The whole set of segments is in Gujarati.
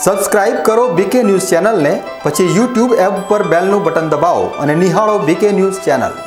સબસ્ક્રાઇબ કરો બીકે ન્યૂઝ ચેનલને, પછી YouTube એપ પર બેલનું બટન દબાવો અને નિહાળો બીકે ન્યૂઝ ચેનલ।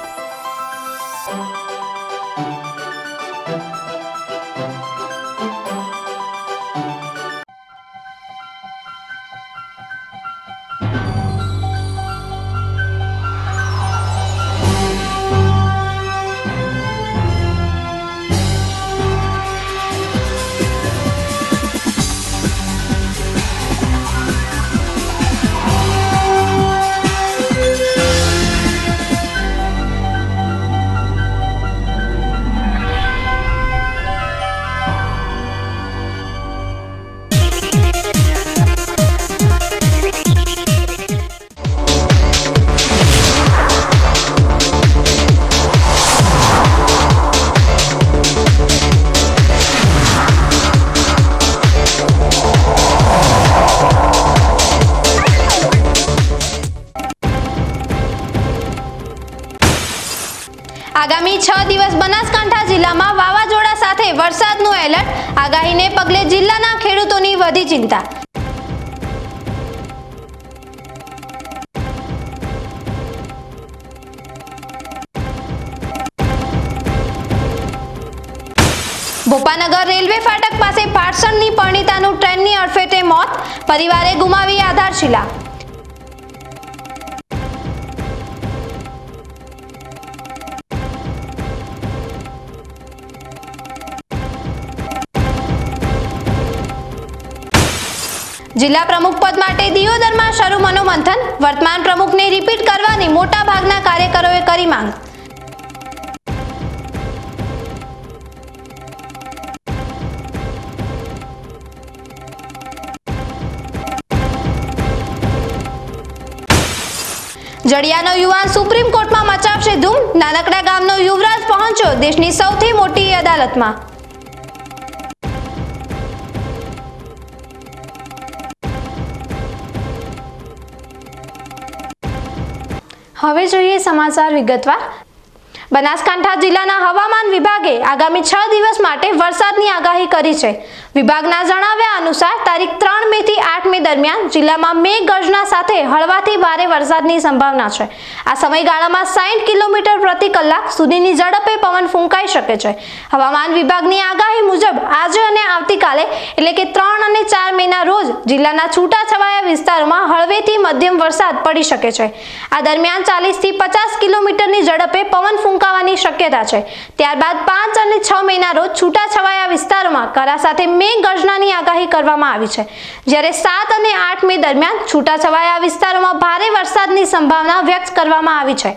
આગામી 6 દિવસ બનાસકાંઠા જિલ્લામાં વાવાઝોડા સાથે વરસાદનું એલર્ટ। આગાહીને પગલે જિલ્લાના ખેડૂતોની વધી ચિંતા। ભોપાનગર રેલવે ફાટક પાસે પાટસણની પરણિતાનું ટ્રેનની અડફેટે મોત, પરિવારે ગુમાવી આધારશિલા। જિલ્લા પ્રમુખ પદ માટે દિયોદરમાં શરૂ મનોમંથન, વર્તમાન પ્રમુખને રિપીટ કરવાની મોટા ભાગના કાર્યકરોએ કરી માંગ। જડિયાનો યુવાન સુપ્રીમ કોર્ટમાં મચાવશે ધૂમ, નાનકડા ગામનો યુવરાજ પહોંચ્યો દેશની સૌથી મોટી અદાલતમાં। હવે જોઈએ સમાચાર વિગતવાર। બનાસકાંઠા જિલ્લાના હવામાન વિભાગે આગામી 6 દિવસ માટે વરસાદની આગાહી કરી છે। વિભાગના જણાવ્યા અનુસાર તારીખ 3 મે થી 8 મે દરમિયાન જિલ્લામાં મેઘગર્જના સાથે હળવાથી ભારે વરસાદની સંભાવના છે। આ સમયગાળામાં 60 કિલોમીટર પ્રતિ કલાક સુધીની ઝડપે પવન ફૂંકાઈ શકે છે। હવામાન વિભાગની આગાહી મુજબ આજે અને આવતીકાલે એટલે કે 3 અને 4 મેના રોજ જિલ્લાના છૂટાછવાયા વિસ્તારોમાં હળવેથી મધ્યમ વરસાદ પડી શકે છે। આ દરમિયાન 40 થી 50 કિલોમીટરની ઝડપે પવન ફૂંકાવાની શક્યતા છે। ત્યારબાદ 5 અને 6 મેના રોજ છૂટાછવાયા વિસ્તારોમાં કરા સાથે મેઘગર્જનાની આગાહી કરવામાં આવી છે, જ્યારે 7 અને 8 મે દરમિયાન છૂટાછવાયા વિસ્તારોમાં ભારે વરસાદની સંભાવના વ્યક્ત કરવામાં આવી છે।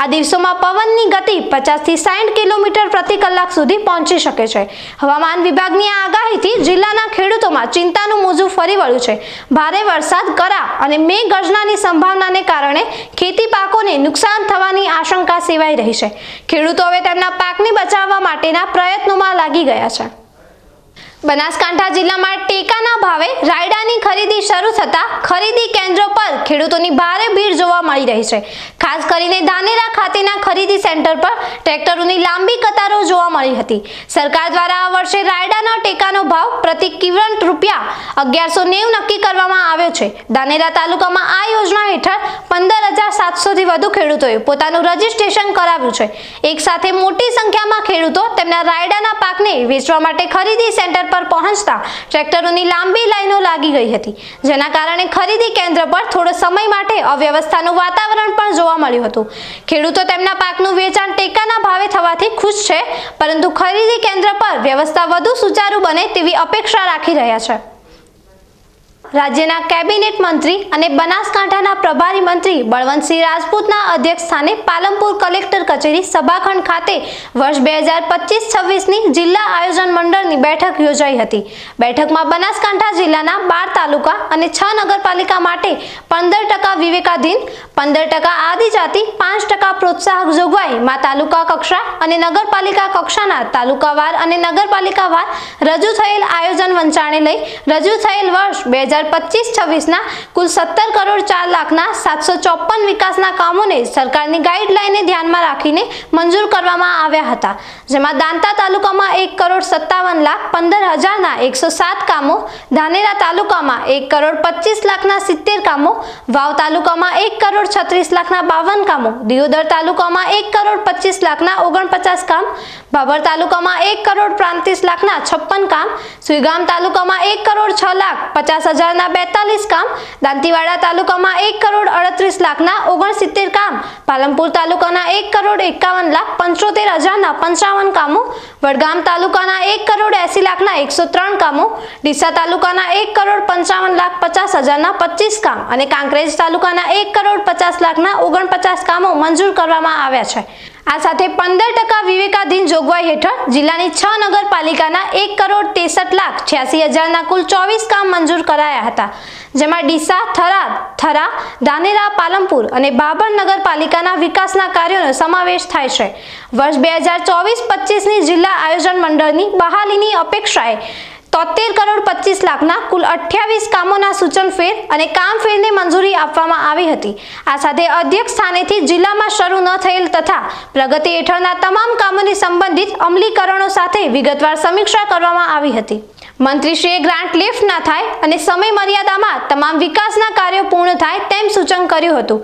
આ દિવસોમાં પવનની ગતિ 50 થી 60 કિલોમીટર પ્રતિ કલાક સુધી પહોંચી શકે છે। હવામાન વિભાગની આગાહીથી જિલ્લાના ખેડૂતોમાં ચિંતાનું મોજું ફરી વળ્યું છે। ભારે વરસાદ, કરા અને મેઘગર્જનાની સંભાવનાને કારણે ખેતી પાકોને નુકસાન થવાની આશંકા સેવાઈ રહી છે। ખેડૂતો હવે તેમના પાકને બચાવવા માટેના પ્રયત્નોમાં લાગી ગયા છે। બનાસકાંઠા જિલ્લામાં ટેકાના ભાવે રાયડાની ખરીદી શરૂ થતા ખરીદી કેન્દ્રો પર ખેડૂતોની ભારે ભીડ જોવા મળી રહી છે। ખાસ કરીને ધાનેરા ખાતેના ખરીદી સેન્ટર પર ટ્રેક્ટરોની લાંબી કતારો જોવા મળી હતી। સરકાર દ્વારા આ વર્ષે રાયડાનો ટેકાનો ભાવ પ્રતિ ક્વિન્ટલ રૂપિયા 1190 નક્કી કરવામાં આવ્યો છે। ધાનેરા તાલુકામાં આ યોજના હેઠળ 15,700 થી વધુ ખેડૂતોએ પોતાનું રજીસ્ટ્રેશન કરાવ્યું છે। એક સાથે મોટી સંખ્યામાં ખેડૂતો તેમના રાયડાના પાકને વેચવા માટે ખરીદી સેન્ટર પર પહોંચતા ટ્રેક્ટરોની લાંબી લાઈનો લાગી ગઈ હતી, જેના કારણે ખરીદી કેન્દ્ર પર થોડો સમય માટે અવ્યવસ્થાનું વાતાવરણ પણ જોવા મળ્યું હતું। ખેડૂતો તેમના પાકનું વેચાણ ટેકાના ભાવે થવાથી ખુશ છે, પરંતુ ખરીદી કેન્દ્ર પર વ્યવસ્થા વધુ સુચારુ બને તેવી અપેક્ષા રાખી રહ્યા છે। રાજ્યના કેબિનેટ મંત્રી અને બનાસકાંઠાના પ્રભારી મંત્રી બળવંતસિંહ રાજપૂતના અધ્યક્ષ સ્થાને પાલનપુર કલેક્ટર કચેરી સભાખંડ ખાતે વર્ષ 2025-26ની જિલ્લા આયોજન મંડળની બેઠક યોજાઈ હતી। બેઠકમાં બનાસકાંઠા જિલ્લાના 12 તાલુકા અને 6 નગરપાલિકા માટે 15% વિવેકાધીન, 15% આદિજાતિ, 5% પ્રોત્સાહક જોગવાઈમાં તાલુકા કક્ષા અને નગરપાલિકા કક્ષાના તાલુકાવાર અને નગરપાલિકાવાર રજૂ થયેલ આયોજન વંચાણે લઈ રજૂ થયેલ વર્ષ 2025-26ના કુલ 17 કરોડ 4 લાખના 754 વિકાસના કામોને સરકારની ગાઈડલાઇનને ધ્યાનમાં રાખીને મંજૂર કરવામાં આવ્યા હતા, જેમાં દાંતા તાલુકામાં 1 કરોડ 57 લાખ 15,000ના 107 કામો, ધાનેરા તાલુકામાં 1 કરોડ 25 લાખના 70 કામો, વાવ તાલુકામાં 1 કરોડ 36 લાખના 52 કામો, દિયોદર તાલુકામાં 1 કરોડ 25 લાખના 49 કામ, બાબર તાલુકામાં 1 કરોડ 35 લાખના 56 કામ, સુઈગામ તાલુકામાં 1 કરોડ 6 લાખ 50,000ના 42 કામ, દાંતીવાડા તાલુકામાં 1 કરોડ 38 લાખના 69 કામ, પાલનપુર તાલુકાના 1 કરોડ 51 લાખ 75,000ના 55 કામો, વડગામ તાલુકાના 1 કરોડ 80 લાખના 103 કામો, ડીસા તાલુકાના 1 કરોડ 55 લાખ 50,000ના 25 કામ અને કાંકરેજ તાલુકાના 1 કરોડ 50 લાખના 49 કામો મંજૂર કરવામાં આવ્યા છે। આ સાથે 15% વિવેકાધીન જોગવાઈ હેઠળ જિલ્લાની 6 નગરપાલિકાના 1 કરોડ 63 લાખ 86,000ના કુલ 24 કામ મંજૂર કરાયા હતા, જેમાં ડીસા, થરાદ, થરા, ધાનેરા, પાલનપુર અને બાબર નગરપાલિકાના વિકાસના કાર્યોનો સમાવેશ થાય છે। વર્ષ 2024-25ની જિલ્લા આયોજન મંડળની બહાલીની અપેક્ષાએ 73 કરોડ 25 લાખના કુલ 28 કામોના સૂચન ફેર અને કામ ફેરને મંજૂરી આપવામાં આવી હતી। આ સાથે અધ્યક્ષ સ્થાનેથી જિલ્લામાં શરૂ ન થયેલ તથા પ્રગતિ હેઠળના તમામ કામોની સંબંધિત અમલીકરણો સાથે વિગતવાર સમીક્ષા કરવામાં આવી હતી। મંત્રીશ્રીએ ગ્રાન્ટ લિફ્ટ ન થાય અને સમય મર્યાદામાં તમામ વિકાસના કાર્યો પૂર્ણ થાય તેમ સૂચન કર્યું હતું,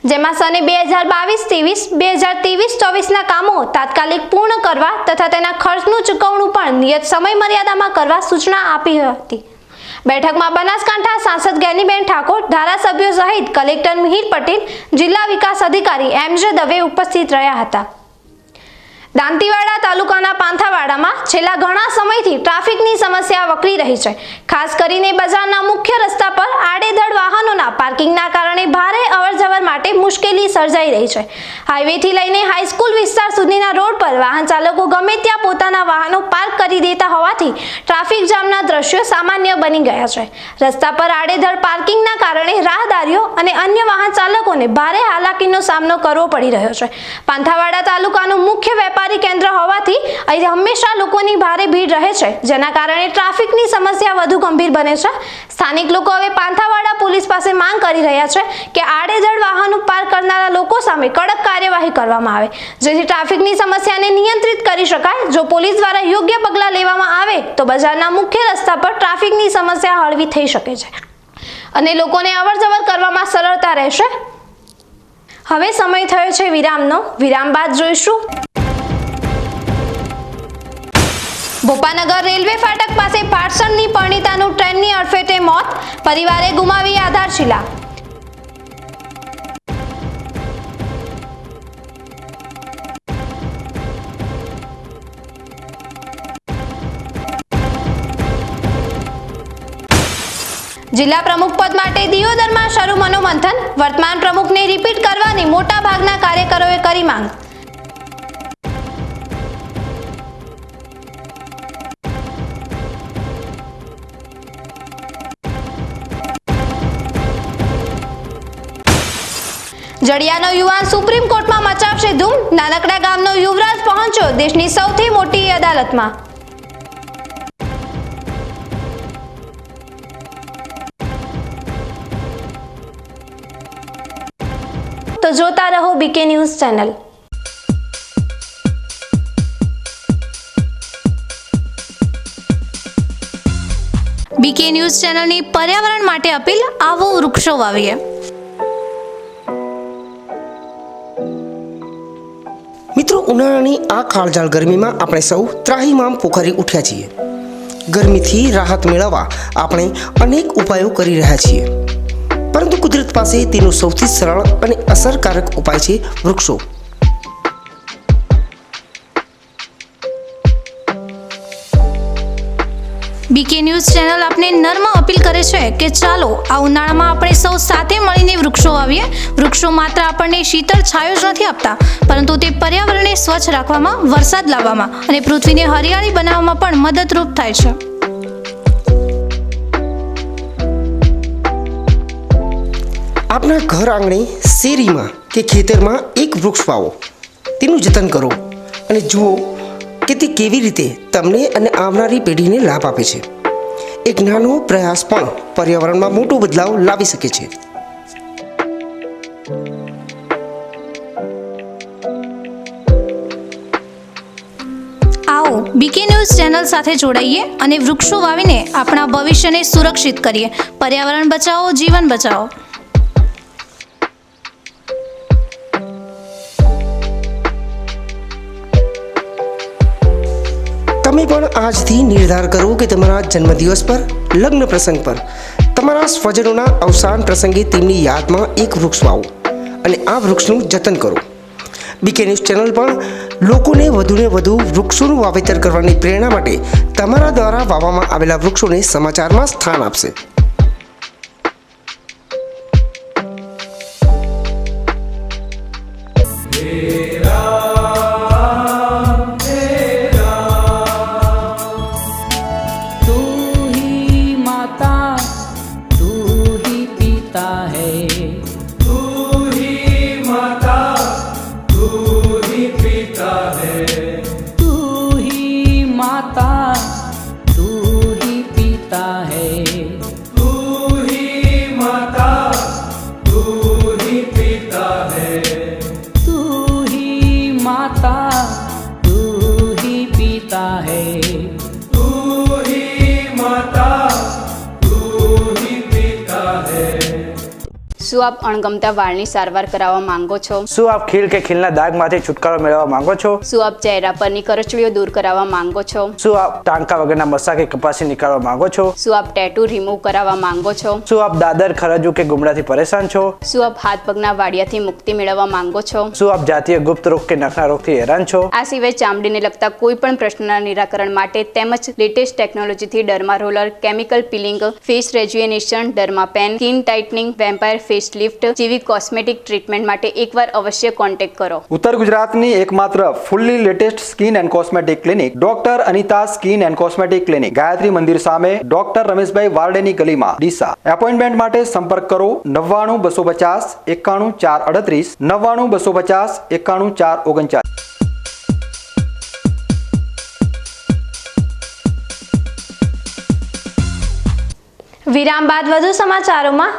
જેમાં સને 2022-23, 2023-24ના કામો તાત્કાલિક પૂર્ણ કરવા તથા તેના ખર્ચનું ચૂકવણું પણ નિયત સમય મર્યાદામાં કરવા સૂચના આપી હતી। બેઠકમાં બનાસકાંઠા સાંસદ જ્ઞાનીબેન ઠાકોર, ધારાસભ્યો સહિત કલેક્ટર મિહિર પટેલ, જિલ્લા વિકાસ અધિકારી એમ.જે. દવે ઉપસ્થિત રહ્યા હતા। દાંતીવાડા તાલુકાના પાંથાવાડામાં છેલ્લા ઘણા સમયથી ટ્રાફિકની સમસ્યા વકરી રહી છે। ખાસ કરીને બજારના મુખ્ય રસ્તા પર આડેધડ વાહનોના પાર્કિંગના કારણે ભારે અવરજવર માટે મુશ્કેલી સર્જાઈ રહી છે। હાઈવેથી લઈને હાઈસ્કૂલ વિસ્તાર સુધીના રોડ પર વાહન ચાલકો ગમે ત્યાં પોતાના વાહનો પાર્ક કરી દેતા હોવાથી ટ્રાફિક જામના દ્રશ્યો સામાન્ય બની ગયા છે। રસ્તા પર આડેધડ પાર્કિંગના કારણે રાહદારીઓ અને અન્ય વાહન ચાલકોને ભારે હાલાકીનો સામનો કરવો પડી રહ્યો છે। પાંથાવાડા તાલુકાનું મુખ્ય વેપાર કેન્દ્ર હોવાથી અહીં હંમેશા લોકોની ભારે ભીડ રહે છે, જેના કારણે ટ્રાફિકની સમસ્યા વધુ ગંભીર બને છે। સ્થાનિક લોકો હવે પાંથાવાડા પોલીસ પાસે માંગ કરી રહ્યા છે કે આડેધડ વાહનો પાર્ક કરનારા લોકો સામે કડક કાર્યવાહી કરવામાં આવે, જેથી ટ્રાફિકની સમસ્યાને નિયંત્રિત કરી શકાય। જો પોલીસ દ્વારા યોગ્ય પગલાં લેવામાં આવે તો બજારના મુખ્ય રસ્તા પર ટ્રાફિકની સમસ્યા હળવી થઈ શકે છે અને લોકોને અવરજવર કરવામાં સરળતા રહેશે। હવે સમય થયો છે વિરામનો। વિરામ બાદ જોઈશું ભોપાનગર રેલવે ફાટક પાસે પાટસણની પરણિતાનું ટ્રેનની અડફેટે મોત, પરિવારે ગુમાવી આધારશિલા। જિલ્લા પ્રમુખ પદ માટે દિયોદરમાં શરૂ મનોમંથન, વર્તમાન પ્રમુખને રિપીટ કરવાની મોટા ભાગના કાર્યકરોએ કરી માંગ। જડિયાનો યુવાન સુપ્રીમ કોર્ટમાં મચાવશે ધૂમ, નાનકડા ગામનો યુવરાજ પહોંચ્યો દેશની સૌથી મોટી અદાલતમાં। તો જોતા રહો BK news channel. BK news ચેનલની પર્યાવરણ માટે અપીલ, આવો વૃક્ષો વાવીએ। મિત્રો, ઉનાળાની આ કાળઝાળ ગરમીમાં આપણે સૌ ત્રાહિમામ પોખરી ઉઠ્યા છીએ। ગરમીથી રાહત મેળવવા આપણે અનેક ઉપાયો કરી રહ્યા છીએ, પરંતુ કુદરત પાસે તેનો સૌથી સરળ અને અસરકારક ઉપાય છે વૃક્ષો। બીકે ન્યૂઝ ચેનલ આપને નર્મ અપીલ કરે છે કે ચાલો આ ઉનાળામાં આપણે સૌ સાથે મળીને વૃક્ષો વાવીએ। વૃક્ષો માત્ર આપણને શીતળ છાયો જ નથી આપતા, પરંતુ તે પર્યાવરણને સ્વચ્છ રાખવામાં, વરસાદ લાવવામાં અને પૃથ્વીને હરિયાળી બનાવવામાં પણ મદદરૂપ થાય છે। આપના ઘર આંગણે, શેરીમાં કે ખેતરમાં એક વૃક્ષ વાવો, તેનું જતન કરો અને જુઓ કે તે કેવી રીતે તમને અને આવનારી પેઢીને લાભ આપે છે। એક નાનો પ્રયાસ પણ પર્યાવરણમાં મોટો બદલાવ લાવી શકે છે. આવો બીકે ન્યૂઝ ચેનલ સાથે જોડાઈએ અને વૃક્ષો વાવીને આપણા ભવિષ્યને સુરક્ષિત કરીએ. પર્યાવરણ બચાવો, જીવન બચાવો. તમે પણ આજથી નિર્ધાર કરો કે તમારા જન્મદિવસ પર, લગ્ન પ્રસંગ પર, તમારા સ્વજનોના અવસાન પ્રસંગે તેમની યાદમાં એક વૃક્ષ વાવો અને આ વૃક્ષનું જતન કરો. બીકે ન્યૂઝ ચેનલ પણ લોકોને વધુને વધુ વૃક્ષોનું વાવેતર કરવાની પ્રેરણા માટે તમારા દ્વારા વાવવામાં આવેલા વૃક્ષોને સમાચારમાં સ્થાન આપશે. શું આપ અણગમતા વાળની સારવાર કરાવવા માંગો છો? શું આપ ખીલ કે ખીલના દાગમાંથી છુટકારો મેળવવા માંગો છો? શું આપ ચહેરા પરની કરચલીઓ દૂર કરાવવા માંગો છો? શું આપ ટાંકા વગરના મસા કે કપાસી નીકાળવા માંગો છો? શું આપ ટેટુ રિમૂવ કરાવવા માંગો છો? શું આપ દાદર, ખરજુ કે ગુમડાથી પરેશાન છો? શું આપ હાથ પગના વાડિયાથી મુક્તિ મેળવવા માંગો છો? શું આપ જાતીય ગુપ્ત રોગ કે નખના રોગથી હેરાન છો? આ સિવાય ચામડીને લગતા કોઈ પણ પ્રશ્નના નિરાકરણ માટે તેમજ લેટેસ્ટ ટેકનોલોજીથી derma roller, chemical peeling, face rejuvenation, derma pen, skin tightening, vampire face lift જેવી કોસ્મેટિક ટ્રીટમેન્ટ માટે એકવાર અવશ્ય કોન્ટેક્ટ કરો. ઉત્તર ગુજરાતની એકમાત્ર fully latest skin and cosmetic clinic doctor Anita skin and cosmetic clinic, Gayatri Mandir સામે, ડોક્ટર રમેશભાઈ વારડેની ગલીમાં, ડીસા. એપોઇન્ટમેન્ટ માટે સંપર્ક કરો 99 250 91 438, 99 250 91 439. વિરામ બાદ વધુ સમાચારોમાં.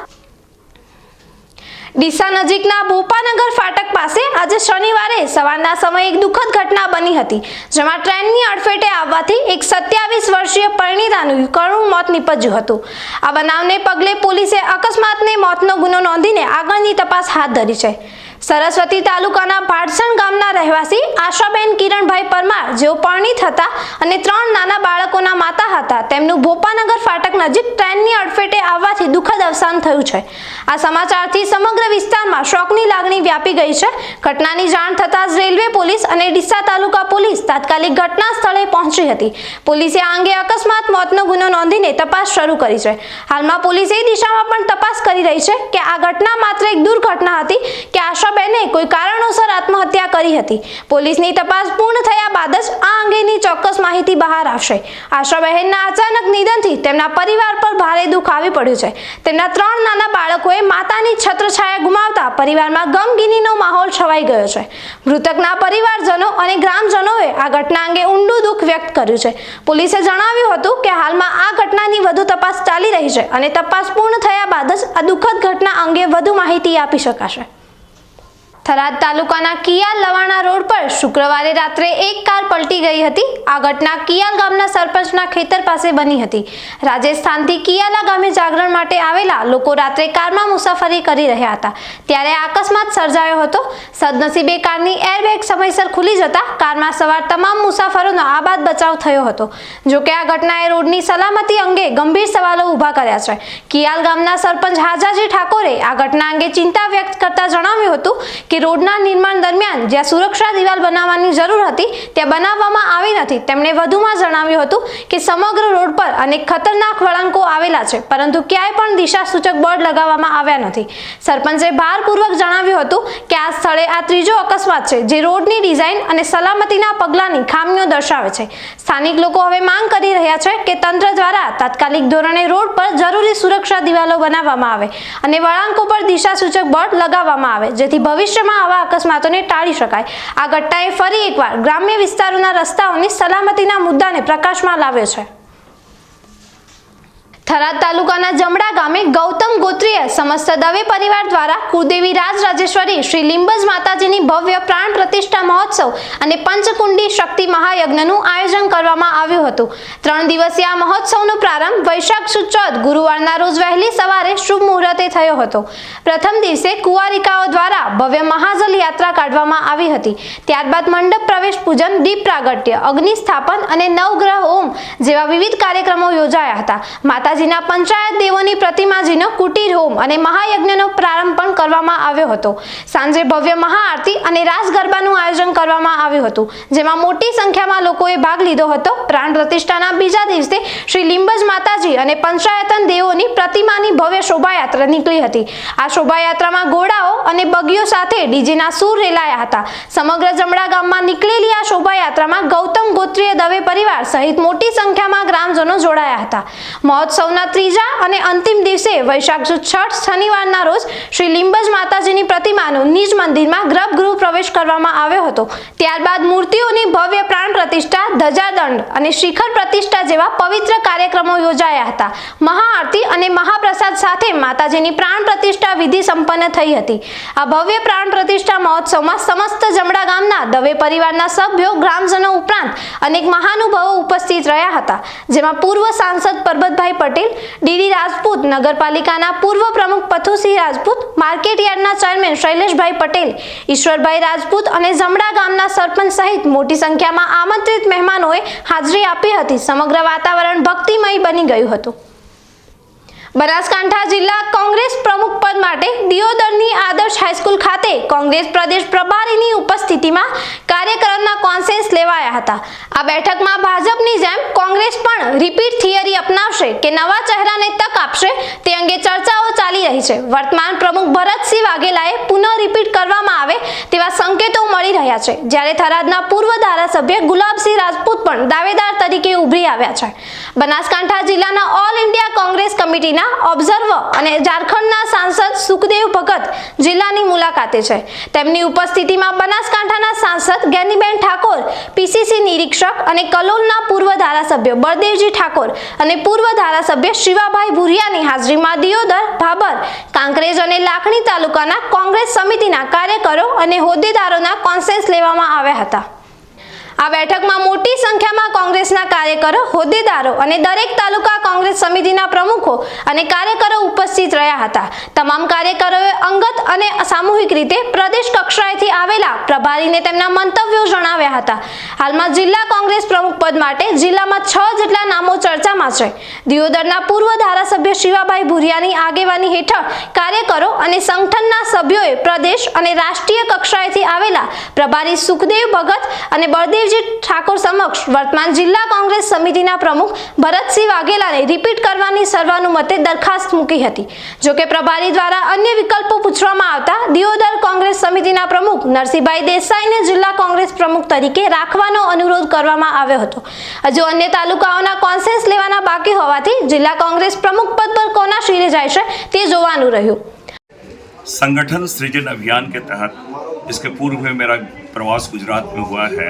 ડીસા નજીકના બોપાનગર ફાટક પાસે આજે શનિવારે સવારના સમયે એક દુઃખદ ઘટના બની હતી, જેમાં ટ્રેનની અડફેટે આવવાથી એક 27 વર્ષીય પરિણીતાનું કરુણ મોત નીપજ્યું હતું. આ બનાવને પગલે પોલીસે અકસ્માતને મોતનો ગુનો નોંધીને આગળની તપાસ હાથ ધરી છે. સરસ્વતી તાલુકાના ભાડસણ ગામના રહેવાસી આશાબેન કિરણભાઈ પરમાર, જેઓ પરિણીત હતા અને 3 નાના બાળકોના માતા હતા, તેમનું ભોપાનગર ફાટક નજીક ટ્રેનની અડફેટે આવવાથી દુઃખદ અવસાન થયું છે. આ સમાચારથી સમગ્ર વિસ્તારમાં શોકની લાગણી વ્યાપી ગઈ છે. ઘટનાની જાણ થતાં જ રેલવે પોલીસ અને ડીસા તાલુકા પોલીસ તાત્કાલિક ઘટના સ્થળે પહોંચી હતી. પોલીસે આ અંગે અકસ્માત મોતનો ગુનો નોંધીને તપાસ શરૂ કરી છે. હાલમાં પોલીસ એ દિશામાં પણ તપાસ કરી રહી છે કે આ ઘટના માત્ર એક દુર્ઘટના હતી કે આશાબેને કોઈ કારણોસર આત્મહત્યા કરી હતી. પોલીસની તપાસ પૂર્ણ થયા બાદ જ આ અંગેની ચોક્કસ માહિતી બહાર આવશે. આશાબહેનના અચાનક નિધનથી તેમના પરિવાર પર ભારે દુઃખ આવી પડ્યું છે. તેમના 3 નાના બાળકોએ માતાની છત્રછાયા ગુમાવતા પરિવારમાં ગમગીનીનો માહોલ છવાઈ ગયો છે. મૃતકના પરિવારજનો અને ગ્રામજનોએ આ ઘટના અંગે ઊંડું દુઃખ વ્યક્ત કર્યું છે. પોલીસે જણાવ્યું હતું કે હાલમાં આ ઘટનાની વધુ તપાસ ચાલી રહી છે અને તપાસ પૂર્ણ થયા બાદ જ આ દુઃખદ ઘટના અંગે વધુ માહિતી આપી શકાશે. થરાદ તાલુકાના કિયાલ લવાણા રોડ પર શુક્રવારે રાત્રે એક કાર પલટી ગઈ હતી. આ ઘટના કિયાલ ગામના સરપંચના ખેતર પાસે બની હતી. રાજસ્થાનથી કિયાલા ગામે જાગરણ માટે આવેલા લોકો રાત્રે કારમાં મુસાફરી કરી રહ્યા હતા, ત્યારે આ અકસ્માત સર્જાયો હતો. સદનસીબે કારની એરબેગ સમયસર ખુલી જતા કારમાં સવાર તમામ મુસાફરોનો આબાદ બચાવ થયો હતો. જોકે આ ઘટનાએ રોડની સલામતી અંગે ગંભીર સવાલો ઊભા કર્યા છે. કિયાલ ગામના સરપંચ હાજાજી ઠાકોરે આ ઘટના અંગે ચિંતા વ્યક્ત કરતા જણાવ્યું હતું કે રોડના નિર્માણ દરમિયાન જ્યાં સુરક્ષા દિવાલ બનાવવાની જરૂર હતી ત્યાં બનાવવામાં આવી નથી. તેમણે વધુમાં જણાવ્યું હતું કે સમગ્ર રોડ પર અનેક ખતરનાક વળાંકો આવેલા છે, પરંતુ ક્યાંય પણ દિશા સૂચક બોર્ડ લગાવવામાં આવ્યા નથી. સરપંચે ભારપૂર્વક જણાવ્યું હતું કે આ સ્થળે આ ત્રીજો અકસ્માત છે જે રોડની ડિઝાઇન અને સલામતીના પગલાંની ખામીઓ દર્શાવે છે. સ્થાનિક લોકો હવે માંગ કરી રહ્યા છે કે તંત્ર દ્વારા તાત્કાલિક ધોરણે રોડ પર જરૂરી સુરક્ષા દિવાલો બનાવવામાં આવે અને વળાંકો પર દિશા સૂચક બોર્ડ લગાવવામાં આવે, જેથી ભવિષ્યમાં આવા અકસ્માતોને ટાળી શકાય. આ ઘટનાએ ફરી એકવાર ગ્રામ્ય વિસ્તારોના રસ્તાઓની સલામતીના મુદ્દાને પ્રકાશમાં લાવ્યો છે. થરાદ તાલુકાના જમડા ગામે ગૌતમ ગોત્રીય સમસ્ત દવે પરિવાર દ્વારા કુળદેવી રાજ રાજેશ્વરી શ્રી લીંબજ માતાજીની ભવ્ય પ્રાણ પ્રતિષ્ઠા મહોત્સવ અને પંચકુંડી શક્તિ મહાયજ્ઞનું આયોજન કરવામાં આવ્યું હતું. 3 દિવસીય આ મહોત્સવનો પ્રારંભ વૈશાખ સુદ 14 ગુરુવારના રોજ વહેલી સવારે શુભ મુહૂર્તે થયો હતો. પ્રથમ દિવસે કુંવારિકાઓ દ્વારા ભવ્ય મહાજલ યાત્રા કાઢવામાં આવી હતી. ત્યારબાદ મંડપ પ્રવેશ પૂજન, દીપ પ્રાગટ્ય, અગ્નિ સ્થાપન અને નવગ્રહ હોમ જેવા વિવિધ કાર્યક્રમો યોજાયા હતા. માતાજીના પંચાયત દેવોની પ્રતિમાજીનો કુટીર હોમ અને મહાયજ્ઞનો પ્રારંભ પણ કરવામાં આવ્યો હતો. સાંજે ભવ્ય મહાઆરતી અને રાસ ગરબાનું આયોજન કરવામાં આવ્યું હતું, જેમાં મોટી સંખ્યામાં લોકોએ ભાગ લીધો હતો. પ્રાણ પ્રતિષ્ઠાના બીજા દિવસે શ્રી લીંબજ માતાજી અને પંચાયતન દેવોની પ્રતિમાની ભવ્ય શોભાયાત્રા નીકળી હતી. આ શોભાયાત્રામાં ઘોડાઓ અને બગીઓ સાથે ડીજેના સૂર રેલાયા હતા. સમગ્ર જમડા ગામમાં નીકળેલી આ શોભાયાત્રામાં ગૌતમ ગોત્રીય દવે પરિવાર સહિત મોટી સંખ્યામાં ગ્રામજનો જોડાયા હતા. મહોત્સવના ત્રીજા અને અંતિમ દિવસે વૈશાખ સુદ 6 શનિવારના રોજ શ્રી લીંબજ માતાજીની પ્રતિમાનો નિજ મંદિરમાં ગર્ભગૃહ પ્રવેશ કરવામાં આવ્યો હતો. ત્યારબાદ મૂર્તિઓની ભવ્ય પ્રાણ પ્રતિષ્ઠા, ધજાદંડ અને શિખર પ્રતિષ્ઠા જેવા પવિત્ર કાર્યક્રમો યોજાયા હતા. મહાઆરતી અને મહાપ્રસાદ સાથે માતાજીની પ્રાણ પ્રતિષ્ઠા વિધિ સંપન્ન થઈ હતી. આ ભવ્ય પ્રાણ પ્રતિષ્ઠા મહોત્સવમાં સમસ્ત જમડા ગામના દવે પરિવારના સભ્યો, ગ્રામજનો ઉપરાંત અનેક મહાનુભાવો ઉપસ્થિત રહ્યા હતા, જેમાં પૂર્વ સાંસદ પરબતભાઈ પટેલ, ડીડી રાજપૂત, નગરપાલિકાના પૂર્વ પ્રમુખ પથુસિંહ રાજપૂત, માર્કેટયાર્ડના ચેરમેન શૈલેષભાઈ પટેલ, ઈશ્વરભાઈ રાજપૂત અને જમડા ગામના સરપંચ સહિત મોટી સંખ્યામાં આમંત્રિત મહેમાનોએ હાજરી આપી હતી. સમગ્ર વાતાવરણ ભક્તિમય બની ગયું હતું. બનાસકાંઠા જિલ્લા કોંગ્રેસ પ્રમુખ પદ માટે દિયોદરની આદર્શ હાઈસ્કૂલ ખાતે કોંગ્રેસ પ્રદેશ પ્રભારીની ઉપસ્થિતિમાં કાર્યકરોના કોન્ફરન્સ લેવાયા હતા. આ બેઠકમાં ભાજપની જેમ કોંગ્રેસ પણ રિપીટ થિયરી અપનાવશે કે નવા ચહેરાને તક આપશે તે અંગે ચર્ચાઓ ચાલી રહી છે. વર્તમાન પ્રમુખ ભરતસિંહ વાઘેલાએ પુનઃ રિપીટ કરવામાં આવે તેવા સંકેતો મળી રહ્યા છે, જ્યારે થરાદના પૂર્વ ધારાસભ્ય ગુલાબસિંહ રાજપૂત પણ દાવેદાર તરીકે ઉભરી આવ્યા છે. બનાસકાંઠા જિલ્લાના ઓલ ઇન્ડિયા કોંગ્રેસ કમિટીના ઓબ્ઝર્વર અને ઝારખંડના સાંસદ સુખદેવ ભગત જિલ્લાની મુલાકાતે છે. તેમની ઉપસ્થિતિમાં બનાસકાંઠાના સાંસદ જ્ઞાનીબેન ઠાકોર, પીસીસી નિરીક્ષક અને કલોલના પૂર્વ ધારાસભ્ય બળદેવજી ઠાકોર અને પૂર્વ ધારાસભ્ય શિવાભાઈ ભુરિયાની હાજરીમાં દિયોદર, ભાભર, કાંકરેજ અને લાખણી તાલુકાના કોંગ્રેસ સમિતિના કાર્યકરો અને હોદ્દેદારોના કોન્ફરન્સ લેવામાં આવ્યા હતા. આ બેઠકમાં મોટી સંખ્યામાં કોંગ્રેસના કાર્યકરો, હોદ્દેદારો અને દરેક તાલુકા કોંગ્રેસ સમિતિના પ્રમુખો અને કાર્યકરો ઉપસ્થિત રહ્યા હતા. તમામ કાર્યકરોએ અંગત અને સામૂહિક રીતે પ્રદેશ કક્ષાએથી આવેલા પ્રભારીને તેમના મંતવ્યો જણાવ્યા હતા. હાલમાં જિલ્લા કોંગ્રેસ પ્રમુખ પદ માટે જિલ્લામાં 6 જેટલા નામો ચર્ચામાં છે. દિયોદરના પૂર્વ ધારાસભ્ય શિવાભાઈ ભુરિયાની આગેવાની હેઠળ કાર્યકરો અને સંગઠનના સભ્યોએ પ્રદેશ અને રાષ્ટ્રીય કક્ષાએથી આવેલા પ્રભારી સુખદેવ ભગત અને બળદેવ ઠાકોર સમક્ષ વર્તમાન જિલ્લા કોંગ્રેસ સમિતિના પ્રમુખ ભરતસિંહ વાઘેલાને રિપીટ કરવાની સર્વાનુમતે દરખાસ્ત મૂકી હતી. જોકે પ્રભારી દ્વારા અન્ય વિકલ્પો પૂછવામાં આવતા દિયોદર કોંગ્રેસ સમિતિના પ્રમુખ નરસિંહભાઈ દેસાઈને જિલ્લા કોંગ્રેસ પ્રમુખ તરીકે રાખવાનો અનુરોધ કરવામાં આવ્યો હતો. હજુ અન્ય તાલુકાઓના કોન્ફરન્સ લેવાના બાકી હોવાથી જિલ્લા કોંગ્રેસ પ્રમુખ પદ પર કોના શિરે જાય છે તે જોવાનું રહ્યું. संगठन सृजन अभियान के तहत इसके पूर्व में मेरा प्रवास गुजरात में हुआ है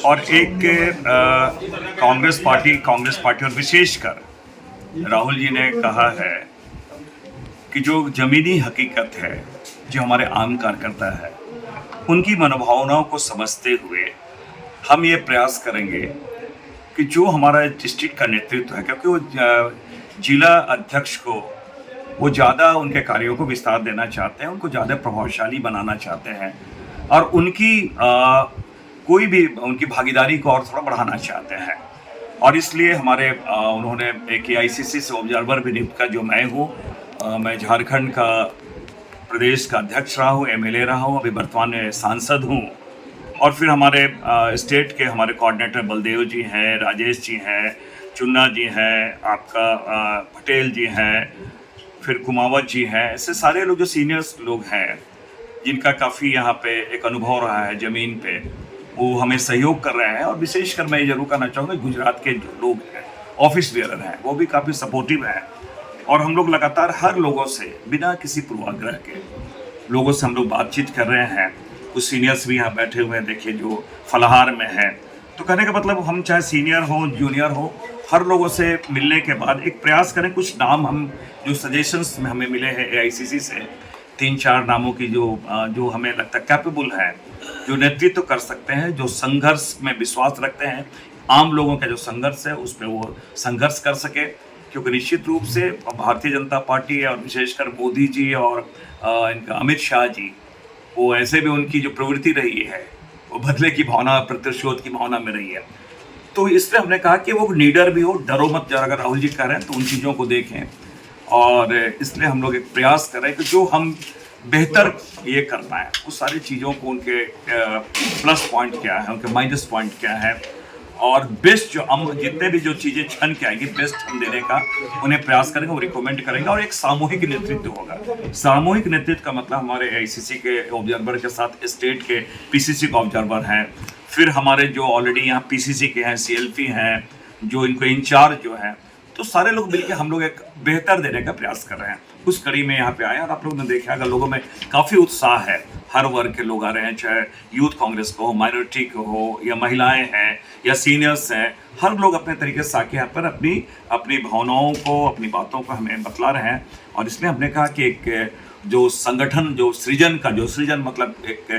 और एक कांग्रेस पार्टी और विशेषकर राहुल जी ने कहा है कि जो ज़मीनी हकीकत है, जो हमारे आम कार्यकर्ता है, उनकी मनोभावनाओं को समझते हुए हम ये प्रयास करेंगे कि जो हमारा डिस्ट्रिक्ट का नेतृत्व है, क्योंकि वो जिला अध्यक्ष को वो ज़्यादा उनके कार्यों को विस्तार देना चाहते हैं, उनको ज़्यादा प्रभावशाली बनाना चाहते हैं और उनकी कोई भी उनकी भागीदारी को और थोड़ा बढ़ाना चाहते हैं. और इसलिए हमारे उन्होंने एक AICC से ऑब्जर्वर भी नियुक्त किया, जो मैं हूँ. मैं झारखंड का प्रदेश का अध्यक्ष रहा हूँ, MLA रहा हूँ, अभी वर्तमान में सांसद हूँ. और फिर हमारे स्टेट के हमारे कोऑर्डिनेटर बलदेव जी हैं, राजेश जी हैं, चुन्ना जी हैं, आपका पटेल जी हैं, फिर कुमावत जी हैं. ऐसे सारे लोग जो सीनियर्स लोग हैं, जिनका काफ़ी यहाँ पे एक अनुभव रहा है ज़मीन पे, वो हमें सहयोग कर रहे हैं. और विशेषकर मैं ये जरूर कहना चाहूँगा, गुजरात के जो लोग हैं, ऑफिस बेयर हैं, वो भी काफ़ी सपोर्टिव हैं. और हम लोग लगातार हर लोगों से बिना किसी पूर्वाग्रह के लोगों से हम लोग बातचीत कर रहे हैं. कुछ सीनियर्स भी यहाँ बैठे हुए हैं, देखिए, जो फलाहार में हैं. तो कहने का मतलब, हम चाहे सीनियर हो, जूनियर हो, हर लोगों से मिलने के बाद एक प्रयास करें, कुछ नाम हम जो सजेशंस में हमें मिले हैं AICC से, 3-4 नामों की जो हमें लगता है कैपेबल है, जो नेतृत्व कर सकते हैं, जो संघर्ष में विश्वास रखते हैं, आम लोगों का जो संघर्ष है उस पर वो संघर्ष कर सके। क्योंकि निश्चित रूप से भारतीय जनता पार्टी और विशेषकर मोदी जी और इनका अमित शाह जी, वो ऐसे भी उनकी जो प्रवृत्ति रही है वो बदले की भावना, प्रतिशोध की भावना में रही है। तो इसलिए हमने कहा कि वो लीडर भी हो, डरो मत। जरा अगर राहुल जी कह रहे हैं तो उन चीज़ों को देखें, और इसलिए हम लोग एक प्रयास कर रहे हैं कि जो हम बेहतर ये कर पाएँ उस सारी चीज़ों को, उनके प्लस पॉइंट क्या है, उनके माइनस पॉइंट क्या है, और बेस्ट जो हम जितने भी जो चीज़ें छन के आएंगी बेस्ट हम देने का उन्हें प्रयास करेंगे, वो रिकमेंड करेंगे। और एक सामूहिक नेतृत्व होगा। सामूहिक नेतृत्व का मतलब हमारे AICC के ऑब्जर्वर के साथ स्टेट के PCC के ऑब्जर्वर हैं, फिर हमारे जो ऑलरेडी यहाँ PCC के हैं, CLP हैं, जो इनको इंचार्ज जो है, तो सारे लोग मिलकर हम लोग एक बेहतर देने का प्रयास कर रहे हैं। उस कड़ी में यहाँ पे आए और आप लोगों ने देखा अगर लोगों में काफ़ी उत्साह है, हर वर्ग के लोग आ रहे हैं, चाहे यूथ कांग्रेस को हो, माइनॉरिटी को हो, या महिलाएं हैं या सीनियर्स हैं, हर लोग अपने तरीके से आके यहाँ पर अपनी भावनाओं को, अपनी बातों को हमें बतला रहे हैं। और इसलिए हमने कहा कि एक जो संगठन, जो सृजन मतलब एक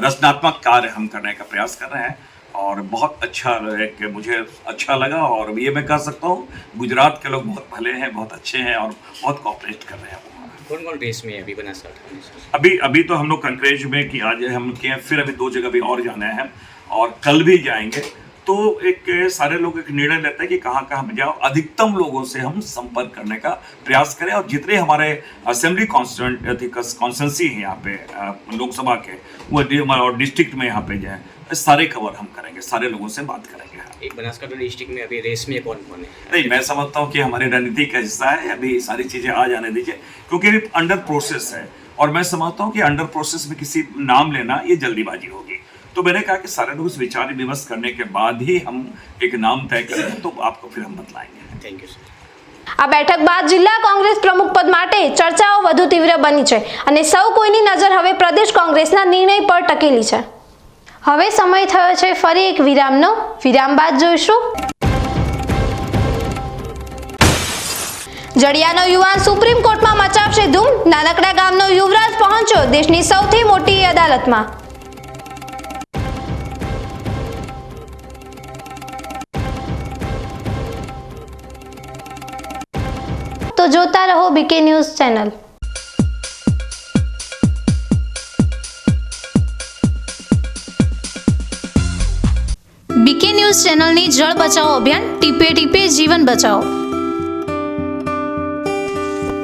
रचनात्मक कार्य हम करने का प्रयास कर रहे हैं, और बहुत अच्छा एक मुझे अच्छा लगा। और ये मैं कह सकता हूँ गुजरात के लोग बहुत भले हैं, बहुत अच्छे हैं और बहुत कोऑपरेट कर रहे हैं। कौन कौन रेस में है अभी बनासकांठा में? अभी तो हम लोग कंक्रेज में कि आज हम किए, फिर अभी 2 जगह भी और जाना है और कल भी जाएंगे। तो एक सारे लोग एक निर्णय लेते हैं कि कहाँ हम जाओ, अधिकतम लोगों से हम संपर्क करने का प्रयास करें, और जितने हमारे असेंबली कॉन्स्टिट्यूंसी है यहाँ पे लोकसभा के, वो और डिस्ट्रिक्ट में यहाँ पे जाए, सारे कवर हम करेंगे, सारे लोगों से बात करेंगे। एक बनासकांठा डिस्ट्रिक्ट में अभी रेस में कौन कौन है? नहीं, मैं समझता हूँ कि हमारी रणनीति का हिस्सा है, अभी सारी चीज़ें आ जाने दीजिए, क्योंकि अभी अंडर प्रोसेस है। और मैं समझता हूँ कि अंडर प्रोसेस में किसी नाम लेना ये जल्दीबाजी होगी। तो मैंने कहा कि सारे लोग इस विचार विमर्श करने के बाद ही हम एक नाम तय करें, तो आपको फिर हम बतलाएंगे। Thank you sir. આ બેઠક બાદ જિલ્લા કોંગ્રેસ પ્રમુખ પદ માટે ચર્ચાઓ વધુ તીવ્ર બની છે અને સૌ કોઈની નજર હવે પ્રદેશ કોંગ્રેસના નિર્ણય પર ટકેલી છે। હવે સમય થયો છે ફરી એક વિરામનો। વિરામ બાદ જોઈશું જડિયાનો યુવાન સુપ્રીમ કોર્ટમાં મચાવશે ધૂમ। નાનકડા ગામનો યુવરાજ પહોંચ્યો દેશની સૌથી મોટી અદાલતમાં। तो जोता रहो BK news channel. BK news ચેનલની જળ બચાવો અભિયાન ટીપે ટીપે જીવન બચાવો।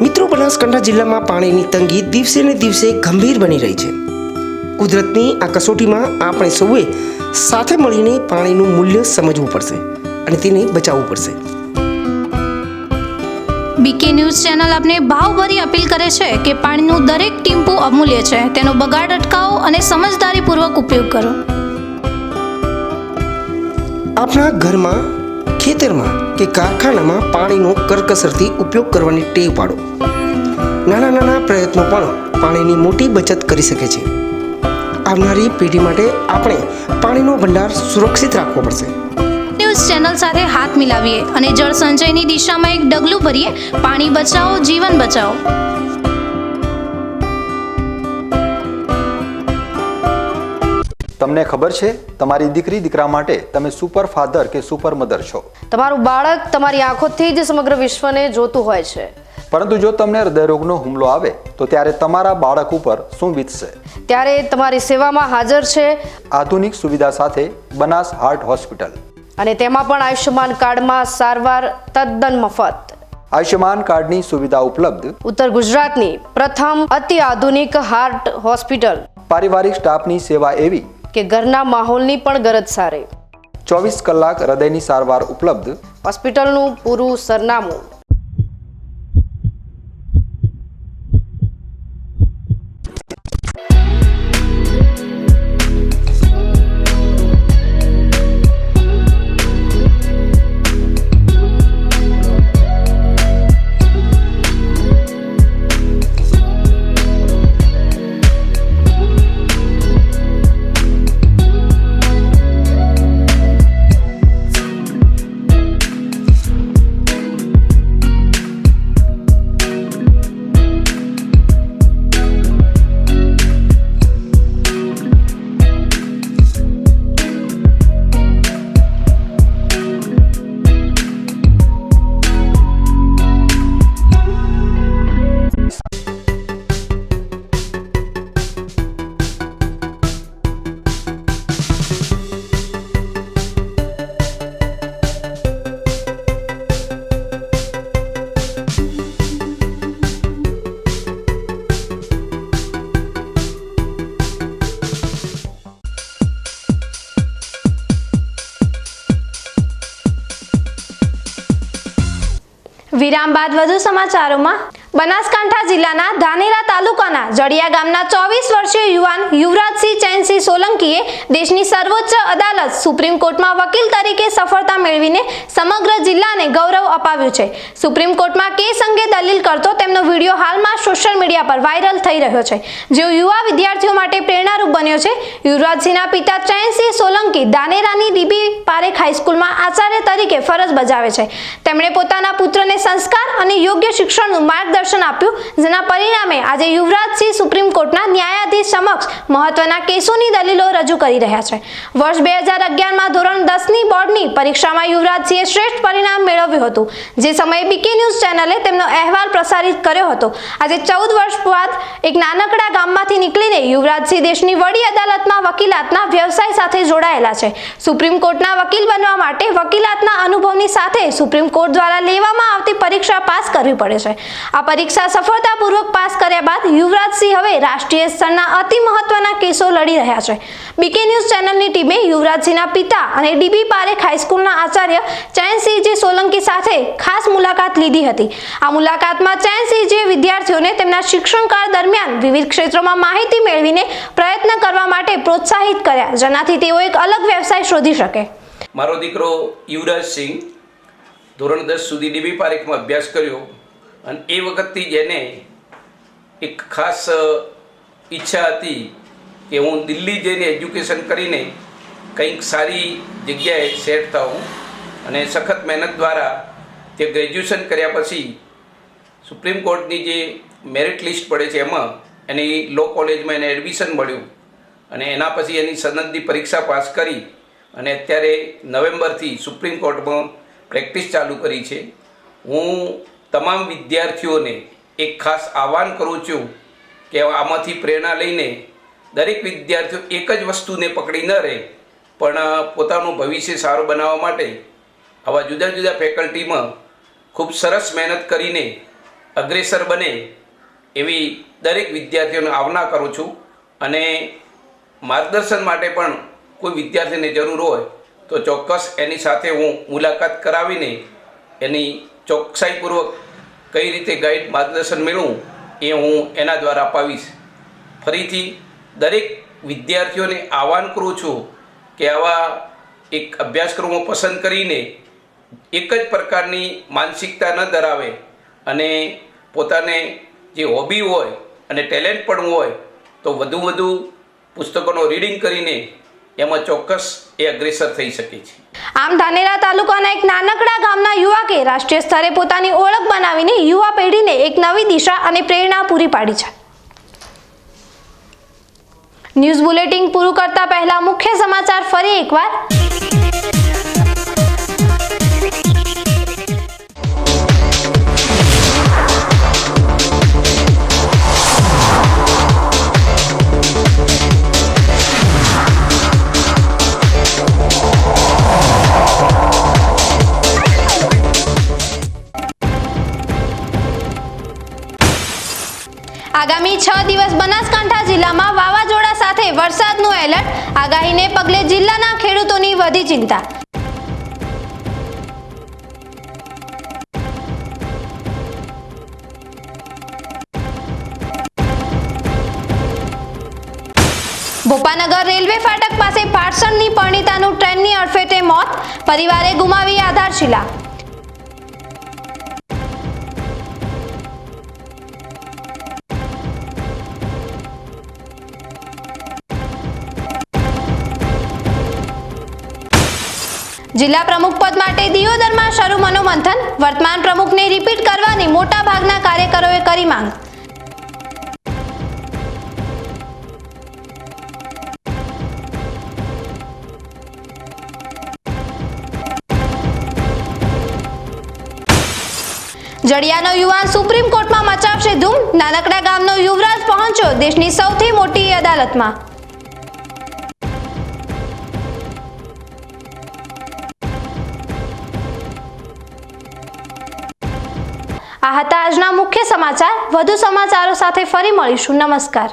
મિત્રો, બનાસકાંઠા જિલ્લામાં પાણીની તંગી દિવસે ને દિવસે ગંભીર બની રહી છે। કુદરતની આ કસોટીમાં આપણે સૌએ સાથે મળીને પાણીનું મૂલ્ય સમજવું પડશે અને તેને બચાવવું પડશે। બીકે ન્યૂઝ ચેનલ આપને ભાવભરી અપીલ કરે છે કે પાણીનું દરેક ટીમ્પુ અમૂલ્ય છે, તેનો બગાડ અટકાવો અને સમજદારીપૂર્વક ઉપયોગ કરો। આપણા ઘરમાં, ખેતરમાં કે કારખાનામાં પાણીનો કરકસરથી ઉપયોગ કરવાની ટેવ પાડો। નાના નાના પ્રયત્નો પણ પાણીની મોટી બચત કરી શકે છે। આવનારી પેઢી માટે આપણે પાણીનો ભંડાર સુરક્ષિત રાખવો પડશે। ન્યૂઝ ચેનલ સાથે હાથ મિલાવીએ અને જળ સંચયની દિશામાં એક ડગલું ભરીએ। પાણી બચાવો, જીવન બચાવો। તમને ખબર છે તમારી દીકરી દીકરા માટે તમે સુપર ફાધર કે સુપર મધર છો। તમારું બાળક તમારી આંખોથી જ સમગ્ર વિશ્વને જોતું હોય છે, પરંતુ જો તમને હૃદયરોગનો હુમલો આવે તો ત્યારે તમારા બાળક ઉપર શું વીતશે? ત્યારે તમારી સેવામાં હાજર છે આધુનિક સુવિધા સાથે બનાસ હાર્ટ હોસ્પિટલ, અને તેમાં પણ આયુષ્યમાન કાર્ડમાં સારવાર તદ્દન મફત। આયુષ્યમાન કાર્ડની સુવિધા ઉપલબ્ધ, ઉત્તર ગુજરાતની પ્રથમ અતિ આધુનિક હાર્ટ હોસ્પિટલ, પારિવારિક સ્ટાફની સેવા એવી કે ઘરના માહોલની પણ ગરજ સારી। 24 કલાક હૃદયની સારવાર ઉપલબ્ધ। હોસ્પિટલનું પૂરું સરનામું વિરામ બાદ વધુ સમાચારોમાં બનાસકાંઠા જિલ્લાના ધાનેરા તાલુકાના જડિયા ગામના 24 વર્ષીય યુવાન યુવરાજસિંહ ચેનસિંહ સોલંકીએ દેશની સર્વોચ્ચ અદાલત સુપ્રીમ કોર્ટમાં વકીલ તરીકે સફળતા મેળવીને સમગ્ર જિલ્લાને ગૌરવ અપાવ્યું છે. સુપ્રીમ કોર્ટમાં કેસ અંગે દલીલ કરતો તેમનો વિડીયો હાલમાં સોશિયલ મીડિયા પર વાયરલ થઈ રહ્યો છે, જેઓ યુવા વિદ્યાર્થીઓ માટે પ્રેરણારૂપ બન્યો છે. યુવરાજસિંહના પિતા ચેનસિંહ સોલંકી ધાનેરાની ડીબી પારેખ હાઈસ્કૂલમાં આચાર્ય તરીકે ફરજ બજાવે છે. તેમણે પોતાના પુત્રને સંસ્કાર અને યોગ્ય શિક્ષણનું માર્ગદર્શન આપ્યું, જેના પરિણામે આજે યુવરાજસિંહ સુપ્રીમ કોર્ટના ન્યાયાધીશ સમક્ષ મહત્વના કેસોની દલીલો રજૂ કરી રહ્યા છે. વર્ષ 2011માં ધોરણ 10ની બોર્ડની પરીક્ષામાં યુવરાજસિંહે શ્રેષ્ઠ પરિણામ મેળવ્યું હતું, જે સમયે બીકે ન્યૂઝ ચેનલે તેમનો અહેવાલ પ્રસારિત કર્યો હતો. આજે 14 વર્ષ બાદ એક નાનકડા ગામમાંથી નીકળીને યુવરાજસિંહ દેશની વડી અદાલતમાં વકીલાતના વ્યવસાય સાથે જોડાયેલા છે. સુપ્રીમ કોર્ટના વકીલ બનવા માટે વકીલાતના અનુભવની સાથે સુપ્રીમ કોર્ટ દ્વારા લેવામાં આવતી પરીક્ષા પાસ કરવી પડે છે. આ પરીક્ષા સફળતાપૂર્વક પાસ કર્યા બાદ યુવરાજસિંહ હવે રાષ્ટ્રીય સ્તરના અતિ મહત્વના કેસો લડી રહ્યા છે. બીકે ન્યૂઝ ચેનલની ટીમે યુવરાજસિંહના પિતા અને ડીબી પારેખ હાઈસ્કૂલના આચાર્ય ચેનસિંહજી સોલંકી સાથે ખાસ મુલાકાત લીધી હતી. આ મુલાકાતમાં ચેનસિંહજીએ વિદ્યાર્થીઓને તેમના શિક્ષણકાળ દરમિયાન વિવિધ ક્ષેત્રોમાં માહિતી મેળવીને પ્રયત્ન કરવા માટે પ્રોત્સાહિત કર્યા, જેનાથી તેઓ એક અલગ વ્યવસાય શોધી શકે. મારો દીકરો યુવરાજસિંહ ધોરણ 10 સુધી ડીબી પારેખમાં અભ્યાસ કર્યો અને એ વખતથી જ એને એક ખાસ ઈચ્છા હતી કે હું દિલ્હી જઈને એજ્યુકેશન કરીને કંઈક સારી જગ્યાએ સેટ થાઉં, અને સખત મહેનત દ્વારા તે ગ્રેજ્યુએશન કર્યા પછી સુપ્રીમ કોર્ટની જે મેરિટ લિસ્ટ પડે છે એમાં એની લો કોલેજમાં એને એડમિશન મળ્યું, અને એના પછી એની સનદની પરીક્ષા પાસ કરી અને અત્યારે નવેમ્બરથી સુપ્રીમ કોર્ટમાં પ્રેક્ટિસ ચાલુ કરી છે. હું તમામ વિદ્યાર્થીઓને એક ખાસ આહ્વાન કરું છું કે આમાંથી પ્રેરણા લઈને દરેક વિદ્યાર્થીઓ એક જ વસ્તુને પકડી ન રહે, પણ પોતાનું ભવિષ્ય સારું બનાવવા માટે આવા જુદા જુદા ફેકલ્ટીમાં ખૂબ સરસ મહેનત કરીને અગ્રેસર બને એવી દરેક વિદ્યાર્થીઓને આહ્વાન કરું છું. અને માર્ગદર્શન માટે પણ કોઈ વિદ્યાર્થીને જરૂર હોય તો ચોક્કસ એની સાથે હું મુલાકાત કરાવીને એની ચોકસાઈપૂર્વક કઈ રીતે ગાઈડ માર્ગદર્શન મેળવું એ હું એના દ્વારા અપાવીશ. ફરીથી દરેક વિદ્યાર્થીઓને આહ્વાન કરું છું કે આવા એક અભ્યાસક્રમો પસંદ કરીને એક જ પ્રકારની માનસિકતા ન ધરાવે અને પોતાને જે હોબી હોય અને ટેલેન્ટ પણ હોય તો વધુ પુસ્તકોનો રીડિંગ કરીને એમાં ચોક્કસ એ અગ્રેસર થઈ શકે છે. આમ ધાનેરા તાલુકાના એક નાનકડા ગામના યુવકે રાષ્ટ્રીય સ્તરે પોતાની ઓળખ બનાવીને યુવા પેઢીને એક નવી દિશા અને પ્રેરણા પૂરી પાડી છે. ન્યૂઝ બુલેટિન પૂરું કરતા પહેલા મુખ્ય સમાચાર ફરી એકવાર. આગામી 6 દિવસ બનાસકાંઠા જિલ્લામાં વાવાઝોડા સાથે વરસાદનું એલર્ટ. આગાહીને પગલે જિલ્લાના ખેડૂતોની વધી ચિંતા. ભોપાનગર રેલવે ફાટક પાસે પાટસણની પરણિતાનું ટ્રેનની અડફેટે મોત. પરિવારે ગુમાવી આધારશિલા. જિલ્લા પ્રમુખ પદ માટે દિયોદરમાં શરૂ મનોમંથન. વર્તમાન પ્રમુખને રિપીટ કરવાની મોટા ભાગના કાર્યકરોએ કરી માંગ. જડિયાનો યુવાન સુપ્રીમ કોર્ટમાં મચાવશે ધૂમ. નાનકડા ગામનો યુવરાજ પહોંચ્યો દેશની સૌથી મોટી અદાલતમાં. આ હતા આજના મુખ્ય સમાચાર. વધુ સમાચારો સાથે ફરી મળીશું. નમસ્કાર.